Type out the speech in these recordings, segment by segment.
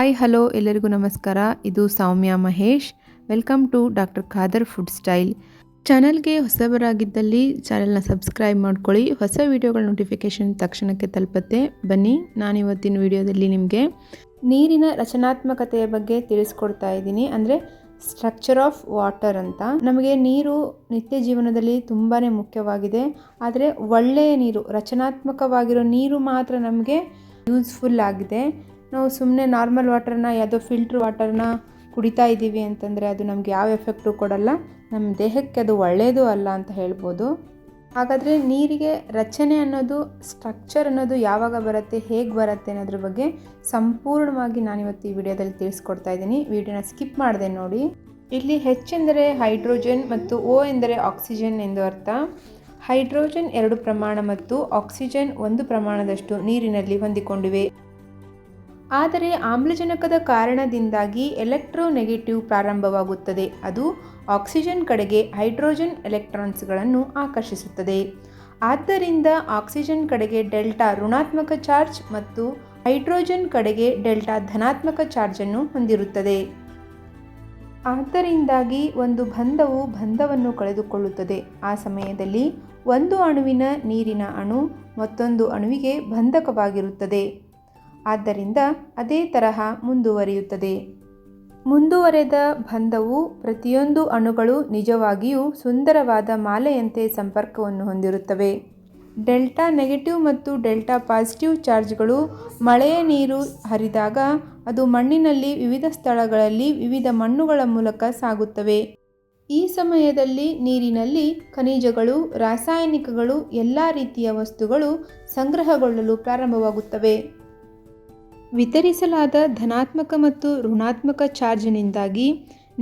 Hi hello ಎಲ್ಲರಿಗೂ ನಮಸ್ಕಾರ. ಇದು Soumya Mahesh. Welcome to doctor Khader food style. ಚಾನಲ್ಗೆ ಹೊಸಬರಾಗಿದ್ದಲ್ಲಿ ಚಾನಲ್ನ ಸಬ್ಸ್ಕ್ರೈಬ್ ಮಾಡ್ಕೊಳ್ಳಿ. ಹೊಸ ವಿಡಿಯೋಗಳ ನೋಟಿಫಿಕೇಷನ್ ತಕ್ಷಣಕ್ಕೆ ತಲುಪತ್ತೆ. ಬನ್ನಿ, ನಾನಿವತ್ತಿನ ವಿಡಿಯೋದಲ್ಲಿ ನಿಮಗೆ ನೀರಿನ ರಚನಾತ್ಮಕತೆಯ ಬಗ್ಗೆ ತಿಳಿಸ್ಕೊಡ್ತಾ ಇದ್ದೀನಿ. ಅಂದರೆ ಸ್ಟ್ರಕ್ಚರ್ ಆಫ್ ವಾಟರ್ ಅಂತ. ನಮಗೆ ನೀರು ನಿತ್ಯ ಜೀವನದಲ್ಲಿ ತುಂಬಾ ಮುಖ್ಯವಾಗಿದೆ. ಆದರೆ ಒಳ್ಳೆಯ ನೀರು, ರಚನಾತ್ಮಕವಾಗಿರೋ ನೀರು ಮಾತ್ರ ನಮಗೆ ಯೂಸ್ಫುಲ್ ಆಗಿದೆ. ನಾವು ಸುಮ್ಮನೆ ನಾರ್ಮಲ್ ವಾಟರ್ನ, ಯಾವುದೋ ಫಿಲ್ಟ್ರ್ ವಾಟರ್ನ ಕುಡಿತಾ ಇದ್ದೀವಿ ಅಂತಂದರೆ ಅದು ನಮಗೆ ಯಾವ ಎಫೆಕ್ಟು ಕೊಡಲ್ಲ, ನಮ್ಮ ದೇಹಕ್ಕೆ ಅದು ಒಳ್ಳೆಯದು ಅಲ್ಲ ಅಂತ ಹೇಳ್ಬೋದು. ಹಾಗಾದರೆ ನೀರಿಗೆ ರಚನೆ ಅನ್ನೋದು, ಸ್ಟ್ರಕ್ಚರ್ ಅನ್ನೋದು ಯಾವಾಗ ಬರುತ್ತೆ, ಹೇಗೆ ಬರುತ್ತೆ ಅನ್ನೋದ್ರ ಬಗ್ಗೆ ಸಂಪೂರ್ಣವಾಗಿ ನಾನಿವತ್ತು ಈ ವಿಡಿಯೋದಲ್ಲಿ ತಿಳಿಸ್ಕೊಡ್ತಾ ಇದ್ದೀನಿ. ವಿಡಿಯೋನ ಸ್ಕಿಪ್ ಮಾಡಿದೆ ನೋಡಿ. ಇಲ್ಲಿ H ಎಂದರೆ ಹೈಡ್ರೋಜನ್ ಮತ್ತು O ಎಂದರೆ ಆಕ್ಸಿಜನ್ ಎಂದು ಅರ್ಥ. ಹೈಡ್ರೋಜನ್ 2 ಪ್ರಮಾಣ ಮತ್ತು ಆಕ್ಸಿಜನ್ 1 ಪ್ರಮಾಣದಷ್ಟು ನೀರಿನಲ್ಲಿ ಹೊಂದಿಕೊಂಡಿವೆ. ಆದರೆ ಆಮ್ಲಜನಕದ ಕಾರಣದಿಂದಾಗಿ ಎಲೆಕ್ಟ್ರೋನೆಗೆಟಿವ್ ಪ್ರಾರಂಭವಾಗುತ್ತದೆ. ಅದು ಆಕ್ಸಿಜನ್ ಕಡೆಗೆ ಹೈಡ್ರೋಜನ್ ಎಲೆಕ್ಟ್ರಾನ್ಸ್ಗಳನ್ನು ಆಕರ್ಷಿಸುತ್ತದೆ. ಆದ್ದರಿಂದ ಆಕ್ಸಿಜನ್ ಕಡೆಗೆ ಡೆಲ್ಟಾ ಋಣಾತ್ಮಕ ಚಾರ್ಜ್ ಮತ್ತು ಹೈಡ್ರೋಜನ್ ಕಡೆಗೆ ಡೆಲ್ಟಾ ಧನಾತ್ಮಕ ಚಾರ್ಜನ್ನು ಹೊಂದಿರುತ್ತದೆ. ಆದ್ದರಿಂದಾಗಿ ಒಂದು ಬಂಧವನ್ನು ಕಳೆದುಕೊಳ್ಳುತ್ತದೆ. ಆ ಸಮಯದಲ್ಲಿ ಒಂದು ಅಣುವಿನ ನೀರಿನ ಅಣು ಮತ್ತೊಂದು ಅಣುವಿಗೆ ಬಂಧಕವಾಗಿರುತ್ತದೆ. ಆದ್ದರಿಂದ ಅದೇ ತರಹ ಮುಂದುವರಿಯುತ್ತದೆ. ಮುಂದುವರೆದ ಬಂಧವು ಪ್ರತಿಯೊಂದು ಅಣುಗಳು ನಿಜವಾಗಿಯೂ ಸುಂದರವಾದ ಮಾಲೆಯಂತೆ ಸಂಪರ್ಕವನ್ನು ಹೊಂದಿರುತ್ತವೆ. ಡೆಲ್ಟಾ ನೆಗೆಟಿವ್ ಮತ್ತು ಡೆಲ್ಟಾ ಪಾಸಿಟಿವ್ ಚಾರ್ಜ್ಗಳು ಮಳೆಯ ನೀರು ಹರಿದಾಗ ಅದು ಮಣ್ಣಿನಲ್ಲಿ ವಿವಿಧ ಸ್ಥಳಗಳಲ್ಲಿ ವಿವಿಧ ಮಣ್ಣುಗಳ ಮೂಲಕ ಸಾಗುತ್ತವೆ. ಈ ಸಮಯದಲ್ಲಿ ನೀರಿನಲ್ಲಿ ಖನಿಜಗಳು, ರಾಸಾಯನಿಕಗಳು, ಎಲ್ಲ ರೀತಿಯ ವಸ್ತುಗಳು ಸಂಗ್ರಹಗೊಳ್ಳಲು ಪ್ರಾರಂಭವಾಗುತ್ತವೆ. ವಿತರಿಸಲಾದ ಧನಾತ್ಮಕ ಮತ್ತು ಋಣಾತ್ಮಕ ಚಾರ್ಜ್ನಿಂದಾಗಿ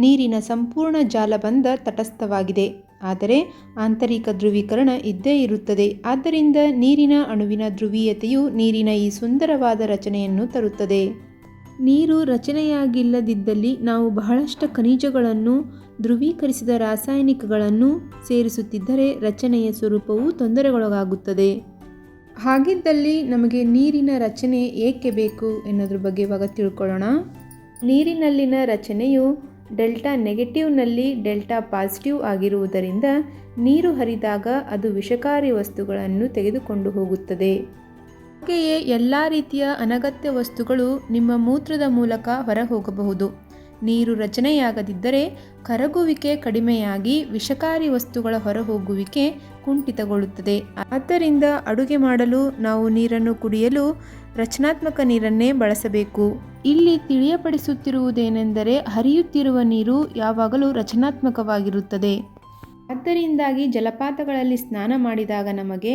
ನೀರಿನ ಸಂಪೂರ್ಣ ಜಾಲಬಂಧ ತಟಸ್ಥವಾಗಿದೆ. ಆದರೆ ಆಂತರಿಕ ಧ್ರುವೀಕರಣ ಇದ್ದೇ ಇರುತ್ತದೆ. ಆದ್ದರಿಂದ ನೀರಿನ ಅಣುವಿನ ಧ್ರುವೀಯತೆಯು ನೀರಿನ ಈ ಸುಂದರವಾದ ರಚನೆಯನ್ನು ತರುತ್ತದೆ. ನೀರು ರಚನೆಯಾಗಿಲ್ಲದಿದ್ದಲ್ಲಿ ನಾವು ಬಹಳಷ್ಟು ಖನಿಜಗಳನ್ನು, ಧ್ರುವೀಕರಿಸಿದ ರಾಸಾಯನಿಕಗಳನ್ನು ಸೇರಿಸುತ್ತಿದ್ದರೆ ರಚನೆಯ ಸ್ವರೂಪವು ತೊಂದರೆಗೊಳಗಾಗುತ್ತದೆ. ಹಾಗಿದ್ದಲ್ಲಿ ನಮಗೆ ನೀರಿನ ರಚನೆ ಏಕೆ ಬೇಕು ಎನ್ನುವುದ್ರ ಬಗ್ಗೆ ಇವಾಗ ತಿಳ್ಕೊಳ್ಳೋಣ. ನೀರಿನಲ್ಲಿನ ರಚನೆಯು ಡೆಲ್ಟಾ ನೆಗೆಟಿವ್ನಲ್ಲಿ ಡೆಲ್ಟಾ ಪಾಸಿಟಿವ್ ಆಗಿರುವುದರಿಂದ ನೀರು ಹರಿದಾಗ ಅದು ವಿಷಕಾರಿ ವಸ್ತುಗಳನ್ನು ತೆಗೆದುಕೊಂಡು ಹೋಗುತ್ತದೆ. ಹಾಗೆಯೇ ಎಲ್ಲ ರೀತಿಯ ಅನಗತ್ಯ ವಸ್ತುಗಳು ನಿಮ್ಮ ಮೂತ್ರದ ಮೂಲಕ ಹೊರಹೋಗಬಹುದು. ನೀರು ರಚನೆಯಾಗದಿದ್ದರೆ ಕರಗುವಿಕೆ ಕಡಿಮೆಯಾಗಿ ವಿಷಕಾರಿ ವಸ್ತುಗಳ ಹೊರಹೋಗುವಿಕೆ ಕುಂಠಿತಗೊಳ್ಳುತ್ತದೆ. ಆದ್ದರಿಂದ ಅಡುಗೆ ಮಾಡಲು ನಾವು ನೀರನ್ನು ಕುಡಿಯಲು ರಚನಾತ್ಮಕ ನೀರನ್ನೇ ಬಳಸಬೇಕು. ಇಲ್ಲಿ ತಿಳಿಯಪಡಿಸುತ್ತಿರುವುದೇನೆಂದರೆ ಹರಿಯುತ್ತಿರುವ ನೀರು ಯಾವಾಗಲೂ ರಚನಾತ್ಮಕವಾಗಿರುತ್ತದೆ. ಆದ್ದರಿಂದಾಗಿ ಜಲಪಾತಗಳಲ್ಲಿ ಸ್ನಾನ ಮಾಡಿದಾಗ ನಮಗೆ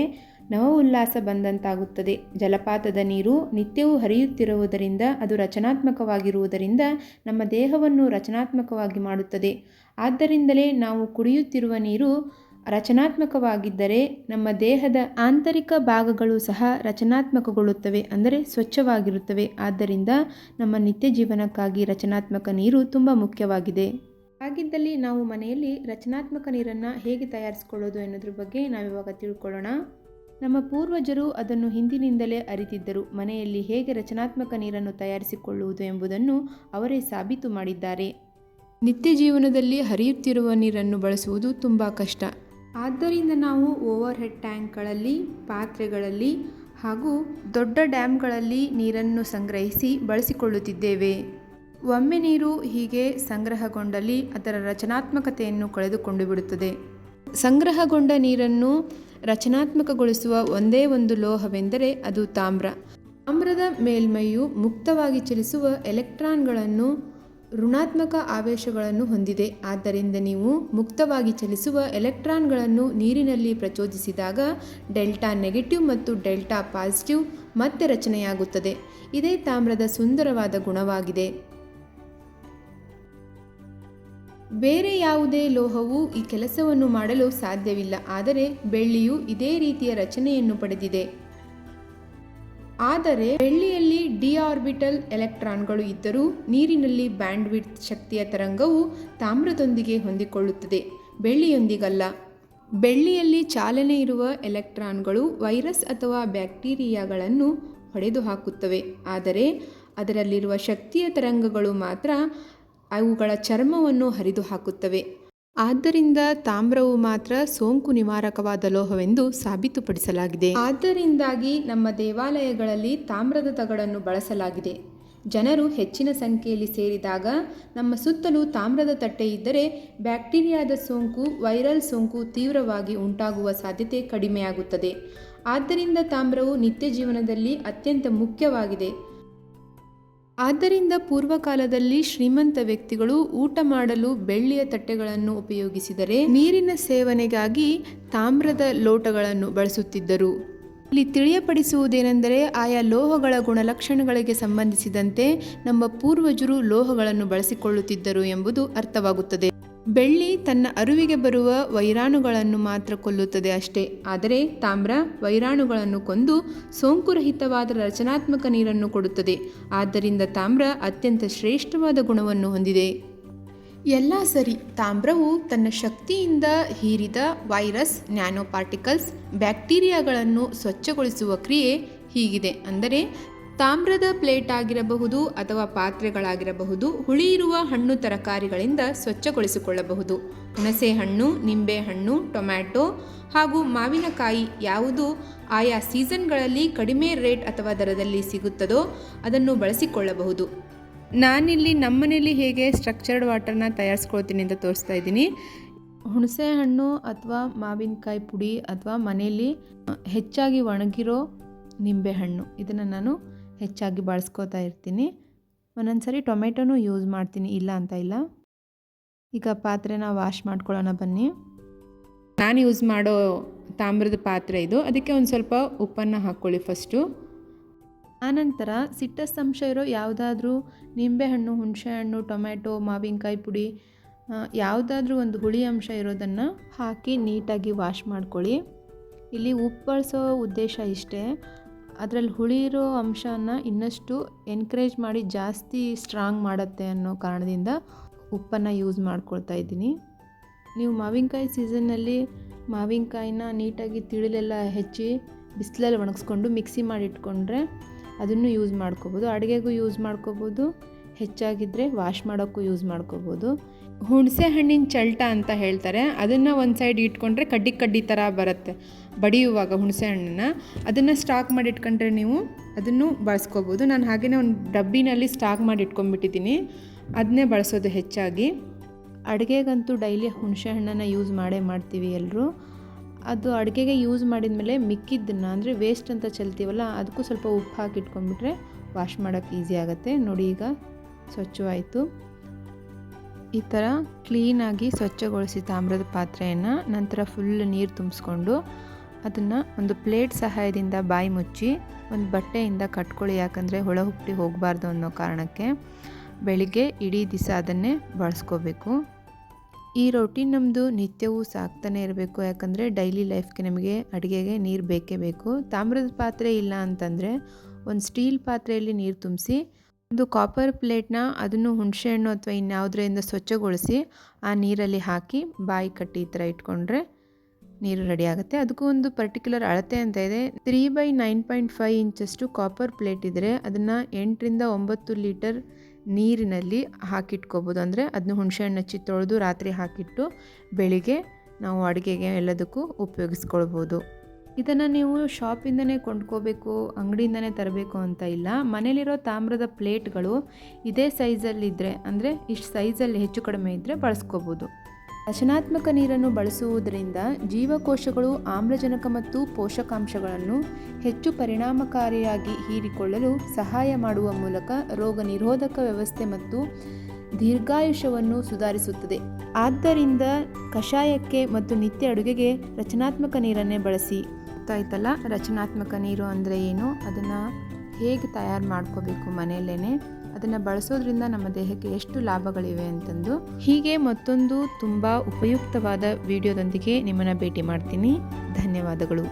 ನವ ಉಲ್ಲಾಸ ಬಂದಂತಾಗುತ್ತದೆ. ಜಲಪಾತದ ನೀರು ನಿತ್ಯವೂ ಹರಿಯುತ್ತಿರುವುದರಿಂದ ಅದು ರಚನಾತ್ಮಕವಾಗಿರುವುದರಿಂದ ನಮ್ಮ ದೇಹವನ್ನು ರಚನಾತ್ಮಕವಾಗಿ ಮಾಡುತ್ತದೆ. ಆದ್ದರಿಂದಲೇ ನಾವು ಕುಡಿಯುತ್ತಿರುವ ನೀರು ರಚನಾತ್ಮಕವಾಗಿದ್ದರೆ ನಮ್ಮ ದೇಹದ ಆಂತರಿಕ ಭಾಗಗಳು ಸಹ ರಚನಾತ್ಮಕಗೊಳ್ಳುತ್ತವೆ, ಅಂದರೆ ಸ್ವಚ್ಛವಾಗಿರುತ್ತವೆ. ಆದ್ದರಿಂದ ನಮ್ಮ ನಿತ್ಯ ಜೀವನಕ್ಕಾಗಿ ರಚನಾತ್ಮಕ ನೀರು ತುಂಬ ಮುಖ್ಯವಾಗಿದೆ. ಹಾಗಿದ್ದಲ್ಲಿ ನಾವು ಮನೆಯಲ್ಲಿ ರಚನಾತ್ಮಕ ನೀರನ್ನು ಹೇಗೆ ತಯಾರಿಸಿಕೊಳ್ಳೋದು ಎನ್ನುವುದ್ರ ಬಗ್ಗೆ ನಾವಿವಾಗ ತಿಳ್ಕೊಳ್ಳೋಣ. ನಮ್ಮ ಪೂರ್ವಜರು ಅದನ್ನು ಹಿಂದಿನಿಂದಲೇ ಅರಿತಿದ್ದರು. ಮನೆಯಲ್ಲಿ ಹೇಗೆ ರಚನಾತ್ಮಕ ನೀರನ್ನು ತಯಾರಿಸಿಕೊಳ್ಳುವುದು ಎಂಬುದನ್ನು ಅವರೇ ಸಾಬೀತು ಮಾಡಿದ್ದಾರೆ. ನಿತ್ಯ ಜೀವನದಲ್ಲಿ ಹರಿಯುತ್ತಿರುವ ನೀರನ್ನು ಬಳಸುವುದು ತುಂಬ ಕಷ್ಟ. ಆದ್ದರಿಂದ ನಾವು ಓವರ್ ಹೆಡ್ ಟ್ಯಾಂಕ್ಗಳಲ್ಲಿ, ಪಾತ್ರೆಗಳಲ್ಲಿ ಹಾಗೂ ದೊಡ್ಡ ಡ್ಯಾಮ್ಗಳಲ್ಲಿ ನೀರನ್ನು ಸಂಗ್ರಹಿಸಿ ಬಳಸಿಕೊಳ್ಳುತ್ತಿದ್ದೇವೆ. ಒಮ್ಮೆ ನೀರು ಹೀಗೆ ಸಂಗ್ರಹಗೊಂಡಲ್ಲಿ ಅದರ ರಚನಾತ್ಮಕತೆಯನ್ನು ಕಳೆದುಕೊಂಡು ಬಿಡುತ್ತದೆ. ಸಂಗ್ರಹಗೊಂಡ ನೀರನ್ನು ರಚನಾತ್ಮಕಗೊಳಿಸುವ ಒಂದೇ ಒಂದು ಲೋಹವೆಂದರೆ ಅದು ತಾಮ್ರ. ತಾಮ್ರದ ಮೇಲ್ಮೈಯು ಮುಕ್ತವಾಗಿ ಚಲಿಸುವ ಎಲೆಕ್ಟ್ರಾನ್ಗಳನ್ನು, ಋಣಾತ್ಮಕ ಆವೇಶಗಳನ್ನು ಹೊಂದಿದೆ. ಆದ್ದರಿಂದ ನೀವು ಮುಕ್ತವಾಗಿ ಚಲಿಸುವ ಎಲೆಕ್ಟ್ರಾನ್ಗಳನ್ನು ನೀರಿನಲ್ಲಿ ಪ್ರಚೋದಿಸಿದಾಗ ಡೆಲ್ಟಾ ನೆಗೆಟಿವ್ ಮತ್ತು ಡೆಲ್ಟಾ ಪಾಸಿಟಿವ್ ಮತ್ತೆ ರಚನೆಯಾಗುತ್ತದೆ. ಇದೇ ತಾಮ್ರದ ಸುಂದರವಾದ ಗುಣವಾಗಿದೆ. ಬೇರೆ ಯಾವುದೇ ಲೋಹವು ಈ ಕೆಲಸವನ್ನು ಮಾಡಲು ಸಾಧ್ಯವಿಲ್ಲ. ಆದರೆ ಬೆಳ್ಳಿಯು ಇದೇ ರೀತಿಯ ರಚನೆಯನ್ನು ಪಡೆದಿದೆ. ಆದರೆ ಬೆಳ್ಳಿಯಲ್ಲಿ ಡಿ ಆರ್ಬಿಟಲ್ ಎಲೆಕ್ಟ್ರಾನ್ಗಳು ಇದ್ದರೂ ನೀರಿನಲ್ಲಿ ಬ್ಯಾಂಡ್ವಿಡ್ತ್ ಶಕ್ತಿಯ ತರಂಗವು ತಾಮ್ರದೊಂದಿಗೆ ಹೊಂದಿಕೊಳ್ಳುತ್ತದೆ, ಬೆಳ್ಳಿಯೊಂದಿಗಲ್ಲ. ಬೆಳ್ಳಿಯಲ್ಲಿ ಚಾಲನೆ ಇರುವ ಎಲೆಕ್ಟ್ರಾನ್ಗಳು ವೈರಸ್ ಅಥವಾ ಬ್ಯಾಕ್ಟೀರಿಯಾಗಳನ್ನು ಹೊಡೆದು ಹಾಕುತ್ತವೆ. ಆದರೆ ಅದರಲ್ಲಿರುವ ಶಕ್ತಿಯ ತರಂಗಗಳು ಮಾತ್ರ ಅವುಗಳ ಚರ್ಮವನ್ನು ಹರಿದು ಹಾಕುತ್ತವೆ. ಆದ್ದರಿಂದ ತಾಮ್ರವು ಮಾತ್ರ ಸೋಂಕು ನಿವಾರಕವಾದ ಲೋಹವೆಂದು ಸಾಬೀತುಪಡಿಸಲಾಗಿದೆ. ಆದ್ದರಿಂದಾಗಿ ನಮ್ಮ ದೇವಾಲಯಗಳಲ್ಲಿ ತಾಮ್ರದ ತಗಡನ್ನು ಬಳಸಲಾಗಿದೆ. ಜನರು ಹೆಚ್ಚಿನ ಸಂಖ್ಯೆಯಲ್ಲಿ ಸೇರಿದಾಗ ನಮ್ಮ ಸುತ್ತಲೂ ತಾಮ್ರದ ತಟ್ಟೆ ಇದ್ದರೆ ಬ್ಯಾಕ್ಟೀರಿಯಾದ ಸೋಂಕು, ವೈರಲ್ ಸೋಂಕು ತೀವ್ರವಾಗಿ ಉಂಟಾಗುವ ಸಾಧ್ಯತೆ ಕಡಿಮೆಯಾಗುತ್ತದೆ. ಆದ್ದರಿಂದ ತಾಮ್ರವು ನಿತ್ಯ ಜೀವನದಲ್ಲಿ ಅತ್ಯಂತ ಮುಖ್ಯವಾಗಿದೆ. ಆದ್ದರಿಂದ ಪೂರ್ವಕಾಲದಲ್ಲಿ ಶ್ರೀಮಂತ ವ್ಯಕ್ತಿಗಳು ಊಟ ಮಾಡಲು ಬೆಳ್ಳಿಯ ತಟ್ಟೆಗಳನ್ನು ಉಪಯೋಗಿಸಿದರೆ ನೀರಿನ ಸೇವನೆಗಾಗಿ ತಾಮ್ರದ ಲೋಟಗಳನ್ನು ಬಳಸುತ್ತಿದ್ದರು. ಇಲ್ಲಿ ತಿಳಿಯಪಡಿಸುವುದೇನೆಂದರೆ ಆಯಾ ಲೋಹಗಳ ಗುಣಲಕ್ಷಣಗಳಿಗೆ ಸಂಬಂಧಿಸಿದಂತೆ ನಮ್ಮ ಪೂರ್ವಜರು ಲೋಹಗಳನ್ನು ಬಳಸಿಕೊಳ್ಳುತ್ತಿದ್ದರು ಎಂಬುದು ಅರ್ಥವಾಗುತ್ತದೆ. ಬೆಳ್ಳಿ ತನ್ನ ಅರಿವಿಗೆ ಬರುವ ವೈರಾಣುಗಳನ್ನು ಮಾತ್ರ ಕೊಲ್ಲುತ್ತದೆ ಅಷ್ಟೇ. ಆದರೆ ತಾಮ್ರ ವೈರಾಣುಗಳನ್ನು ಕೊಂದು ಸೋಂಕುರಹಿತವಾದ ರಚನಾತ್ಮಕ ನೀರನ್ನು ಕೊಡುತ್ತದೆ. ಆದ್ದರಿಂದ ತಾಮ್ರ ಅತ್ಯಂತ ಶ್ರೇಷ್ಠವಾದ ಗುಣವನ್ನು ಹೊಂದಿದೆ. ಎಲ್ಲ ಸರಿ, ತಾಮ್ರವು ತನ್ನ ಶಕ್ತಿಯಿಂದ ಹೀರಿದ ವೈರಸ್, ನ್ಯಾನೋ ಪಾರ್ಟಿಕಲ್ಸ್, ಬ್ಯಾಕ್ಟೀರಿಯಾಗಳನ್ನು ಸ್ವಚ್ಛಗೊಳಿಸುವ ಕ್ರಿಯೆ ಹೀಗಿದೆ. ಅಂದರೆ ತಾಮ್ರದ ಪ್ಲೇಟ್ ಆಗಿರಬಹುದು ಅಥವಾ ಪಾತ್ರೆಗಳಾಗಿರಬಹುದು, ಹುಳಿಯಿರುವ ಹಣ್ಣು ತರಕಾರಿಗಳಿಂದ ಸ್ವಚ್ಛಗೊಳಿಸಿಕೊಳ್ಳಬಹುದು. ಹುಣಸೆ ಹಣ್ಣು, ನಿಂಬೆ ಹಣ್ಣು, ಟೊಮ್ಯಾಟೊ ಹಾಗೂ ಮಾವಿನಕಾಯಿ ಯಾವುದು ಆಯಾ ಸೀಸನ್ಗಳಲ್ಲಿ ಕಡಿಮೆ ರೇಟ್ ಅಥವಾ ದರದಲ್ಲಿ ಸಿಗುತ್ತದೋ ಅದನ್ನು ಬಳಸಿಕೊಳ್ಳಬಹುದು. ನಾನಿಲ್ಲಿ ನಮ್ಮನೇಲಿ ಹೇಗೆ ಸ್ಟ್ರಕ್ಚರ್ಡ್ ವಾಟರ್ನ ತಯಾರಿಸ್ಕೊಳ್ತೀನಿ ಅಂತ ತೋರಿಸ್ತಾ ಇದ್ದೀನಿ. ಹುಣಸೆ ಹಣ್ಣು ಅಥವಾ ಮಾವಿನಕಾಯಿ ಪುಡಿ ಅಥವಾ ಮನೆಯಲ್ಲಿ ಹೆಚ್ಚಾಗಿ ಒಣಗಿರೋ ನಿಂಬೆ ಹಣ್ಣು, ಇದನ್ನು ನಾನು ಹೆಚ್ಚಾಗಿ ಬಳಸ್ಕೋತಾ ಇರ್ತೀನಿ. ಒಂದೊಂದ್ಸರಿ ಟೊಮೆಟೊನೂ ಯೂಸ್ ಮಾಡ್ತೀನಿ, ಇಲ್ಲ ಅಂತ ಇಲ್ಲ. ಈಗ ಪಾತ್ರೆನ ವಾಶ್ ಮಾಡ್ಕೊಳ್ಳೋಣ ಬನ್ನಿ. ನಾನು ಯೂಸ್ ಮಾಡೋ ತಾಮ್ರದ ಪಾತ್ರೆ ಇದು. ಅದಕ್ಕೆ ಒಂದು ಸ್ವಲ್ಪ ಉಪ್ಪನ್ನು ಹಾಕ್ಕೊಳ್ಳಿ ಫಸ್ಟು. ಆನಂತರ ಸಿಟ್ರಸ್ ಅಂಶ ಇರೋ ಯಾವುದಾದ್ರೂ ನಿಂಬೆಹಣ್ಣು, ಹುಣಸೆಹಣ್ಣು, ಟೊಮೆಟೊ, ಮಾವಿನಕಾಯಿ ಪುಡಿ ಯಾವುದಾದ್ರೂ ಒಂದು ಹುಳಿ ಅಂಶ ಇರೋದನ್ನು ಹಾಕಿ ನೀಟಾಗಿ ವಾಶ್ ಮಾಡ್ಕೊಳ್ಳಿ. ಇಲ್ಲಿ ಉಪ್ಪು ಬಳಸೋ ಉದ್ದೇಶ ಇಷ್ಟೇ, ಅದರಲ್ಲಿ ಹುಳಿ ಇರೋ ಅಂಶನ ಇನ್ನಷ್ಟು ಎನ್ಕರೇಜ್ ಮಾಡಿ ಜಾಸ್ತಿ ಸ್ಟ್ರಾಂಗ್ ಮಾಡುತ್ತೆ ಅನ್ನೋ ಕಾರಣದಿಂದ ಉಪ್ಪನ್ನು ಯೂಸ್ ಮಾಡ್ಕೊಳ್ತಾ ಇದ್ದೀನಿ. ನೀವು ಮಾವಿನಕಾಯಿ ಸೀಸನ್ನಲ್ಲಿ ಮಾವಿನಕಾಯಿನ ನೀಟಾಗಿ ತಿಳಿಲೆಲ್ಲ ಹೆಚ್ಚಿ ಬಿಸಿಲಲ್ಲಿ ಒಣಗಿಸ್ಕೊಂಡು ಮಿಕ್ಸಿ ಮಾಡಿ ಇಟ್ಕೊಂಡ್ರೆ ಅದನ್ನು ಯೂಸ್ ಮಾಡ್ಕೋಬೋದು. ಅಡುಗೆಗೂ ಯೂಸ್ ಮಾಡ್ಕೋಬೋದು, ಹೆಚ್ಚಾಗಿದ್ದರೆ ವಾಶ್ ಮಾಡೋಕ್ಕೂ ಯೂಸ್ ಮಾಡ್ಕೋಬೋದು. ಹುಣಸೆ ಹಣ್ಣಿನ ಚಲ್ಟ ಅಂತ ಹೇಳ್ತಾರೆ, ಅದನ್ನು ಒಂದು ಸೈಡ್ ಇಟ್ಕೊಂಡ್ರೆ ಕಡ್ಡಿ ಕಡ್ಡಿ ಥರ ಬರುತ್ತೆ ಬಡಿಯುವಾಗ ಹುಣಸೆ ಹಣ್ಣನ್ನು. ಅದನ್ನು ಸ್ಟಾಕ್ ಮಾಡಿ ಇಟ್ಕೊಂಡ್ರೆ ನೀವು ಅದನ್ನು ಬಳಸ್ಕೋಬೋದು. ನಾನು ಹಾಗೆಯೇ ಒಂದು ಡಬ್ಬಿನಲ್ಲಿ ಸ್ಟಾಕ್ ಮಾಡಿ ಇಟ್ಕೊಂಡ್ಬಿಟ್ಟಿದ್ದೀನಿ, ಅದನ್ನೇ ಬಳಸೋದು ಹೆಚ್ಚಾಗಿ. ಅಡುಗೆಗಂತೂ ಡೈಲಿ ಹುಣಸೆ ಹಣ್ಣನ್ನು ಯೂಸ್ ಮಾಡ್ತೀವಿ ಎಲ್ಲರೂ. ಅದು ಅಡುಗೆಗೆ ಯೂಸ್ ಮಾಡಿದ ಮೇಲೆ ಮಿಕ್ಕಿದ್ದನ್ನು ಅಂದರೆ ವೇಸ್ಟ್ ಅಂತ ಚೆಲ್ತೀವಲ್ಲ, ಅದಕ್ಕೂ ಸ್ವಲ್ಪ ಉಪ್ಪು ಹಾಕಿ ಇಟ್ಕೊಂಡ್ಬಿಟ್ರೆ ವಾಶ್ ಮಾಡೋಕ್ಕೆ ಈಸಿ ಆಗುತ್ತೆ. ನೋಡಿ, ಈಗ ಸ್ವಚ್ಛವಾಯಿತು. ಈ ಥರ ಕ್ಲೀನಾಗಿ ಸ್ವಚ್ಛಗೊಳಿಸಿ ತಾಮ್ರದ ಪಾತ್ರೆಯನ್ನು ನಂತರ ಫುಲ್ ನೀರು ತುಂಬಿಸ್ಕೊಂಡು ಅದನ್ನು ಒಂದು ಪ್ಲೇಟ್ ಸಹಾಯದಿಂದ ಬಾಯಿ ಮುಚ್ಚಿ ಒಂದು ಬಟ್ಟೆಯಿಂದ ಕಟ್ಕೊಳ್ಳಿ. ಯಾಕಂದರೆ ಹುಳ ಹುಪ್ಪಿ ಹೋಗಬಾರ್ದು ಅನ್ನೋ ಕಾರಣಕ್ಕೆ ಬೆಳಿಗ್ಗೆ ಇಡೀ ದಿವಸ ಅದನ್ನೇ ಬಳಸ್ಕೋಬೇಕು. ಈ ರೊಟೀನ್ ನಮ್ಮದು ನಿತ್ಯವೂ ಸಾಕ್ತಾನೆ ಇರಬೇಕು. ಯಾಕಂದರೆ ಡೈಲಿ ಲೈಫ್ಗೆ ನಮಗೆ ಅಡುಗೆಗೆ ನೀರು ಬೇಕೇ ಬೇಕು. ತಾಮ್ರದ ಪಾತ್ರೆ ಇಲ್ಲ ಅಂತಂದರೆ ಒಂದು ಸ್ಟೀಲ್ ಪಾತ್ರೆಯಲ್ಲಿ ನೀರು ತುಂಬಿಸಿ ಒಂದು ಕಾಪರ್ ಪ್ಲೇಟ್ನ ಅದನ್ನು ಹುಣಸೆಹಣ್ಣು ಅಥವಾ ಇನ್ಯಾವುದರಿಂದ ಸ್ವಚ್ಛಗೊಳಿಸಿ ಆ ನೀರಲ್ಲಿ ಹಾಕಿ ಬಾಯಿ ಕಟ್ಟಿ ಈ ಥರ ಇಟ್ಕೊಂಡ್ರೆ ನೀರು ರೆಡಿ ಆಗುತ್ತೆ. ಅದಕ್ಕೂ ಒಂದು ಪರ್ಟಿಕ್ಯುಲರ್ ಅಳತೆ ಅಂತ ಇದೆ. 3/9.5 ಇಂಚಷ್ಟು ಕಾಪರ್ ಪ್ಲೇಟ್ ಇದ್ದರೆ ಅದನ್ನು 8ರಿಂದ 9 ಲೀಟರ್ ನೀರಿನಲ್ಲಿ ಹಾಕಿಟ್ಕೋಬೋದು. ಅಂದರೆ ಅದನ್ನು ಹುಣಸೆಹಣ್ಣು ಹಚ್ಚಿ ತೊಳೆದು ರಾತ್ರಿ ಹಾಕಿಟ್ಟು ಬೆಳಿಗ್ಗೆ ನಾವು ಅಡುಗೆಗೆ ಎಲ್ಲದಕ್ಕೂ ಉಪಯೋಗಿಸ್ಕೊಳ್ಬೋದು. ಇದನ್ನು ನೀವು ಶಾಪಿಂದನೇ ಕೊಂಡ್ಕೋಬೇಕು, ಅಂಗಡಿಯಿಂದನೇ ತರಬೇಕು ಅಂತ ಇಲ್ಲ. ಮನೇಲಿರೋ ತಾಮ್ರದ ಪ್ಲೇಟ್ಗಳು ಇದೇ ಸೈಜಲ್ಲಿದ್ದರೆ, ಅಂದರೆ ಇಷ್ಟು ಸೈಜಲ್ಲಿ ಹೆಚ್ಚು ಕಡಿಮೆ ಇದ್ದರೆ ಬಳಸ್ಕೋಬೋದು. ರಚನಾತ್ಮಕ ನೀರನ್ನು ಬಳಸುವುದರಿಂದ ಜೀವಕೋಶಗಳು ಆಮ್ಲಜನಕ ಮತ್ತು ಪೋಷಕಾಂಶಗಳನ್ನು ಹೆಚ್ಚು ಪರಿಣಾಮಕಾರಿಯಾಗಿ ಹೀರಿಕೊಳ್ಳಲು ಸಹಾಯ ಮಾಡುವ ಮೂಲಕ ರೋಗ ನಿರೋಧಕ ವ್ಯವಸ್ಥೆ ಮತ್ತು ದೀರ್ಘಾಯುಷ್ಯವನ್ನು ಸುಧಾರಿಸುತ್ತದೆ. ಆದ್ದರಿಂದ ಕಷಾಯಕ್ಕೆ ಮತ್ತು ನಿತ್ಯ ಅಡುಗೆಗೆ ರಚನಾತ್ಮಕ ನೀರನ್ನೇ ಬಳಸಿ. ಗೊತ್ತಾಯ್ತಲ್ಲ, ರಚನಾತ್ಮಕ ನೀರು ಅಂದರೆ ಏನು, ಅದನ್ನು ಹೇಗೆ ತಯಾರು ಮಾಡ್ಕೋಬೇಕು ಮನೆಯಲ್ಲೇ, ಅದನ್ನು ಬಳಸೋದ್ರಿಂದ ನಮ್ಮ ದೇಹಕ್ಕೆ ಎಷ್ಟು ಲಾಭಗಳಿವೆ ಅಂತಂದು. ಹೀಗೆ ಮತ್ತೊಂದು ತುಂಬ ಉಪಯುಕ್ತವಾದ ವಿಡಿಯೋದೊಂದಿಗೆ ನಿಮ್ಮನ್ನು ಭೇಟಿ ಮಾಡ್ತೀನಿ. ಧನ್ಯವಾದಗಳು.